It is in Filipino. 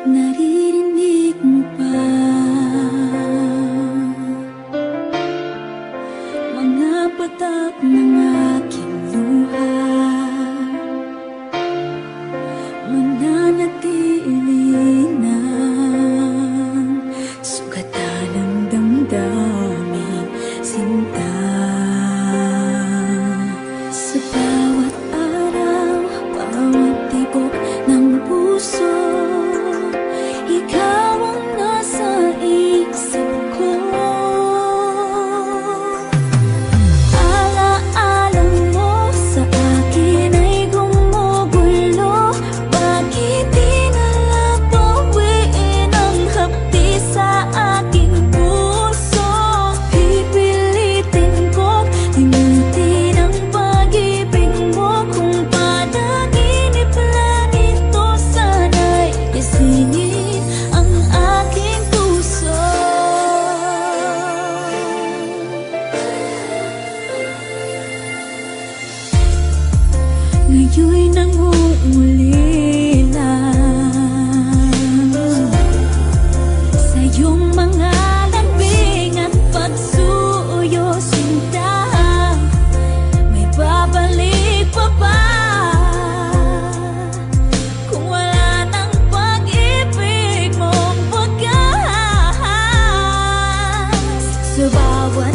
Naririnig mo ba mga patak ng aking luha? Mananatili ng sugatan ng damdamin, sinta. Sa bawat araw, bawat tibok ng puso, ikaw ang nasa isip ko. Alaala mo sa akin ay gumugulo. Bakit di na lang bawiin ang hapdi sa aking puso? Pipilitin ko't limutin ang pag-ibig mo. Kung panaginip lang ito, sana'y gisingin ang aking puso. Ngayon'y nangungulila sa iyong mga lambing at pagsuyo, sinta. May babalik pa ba kung wala ng pag-ibig mong wagas? Sa bawat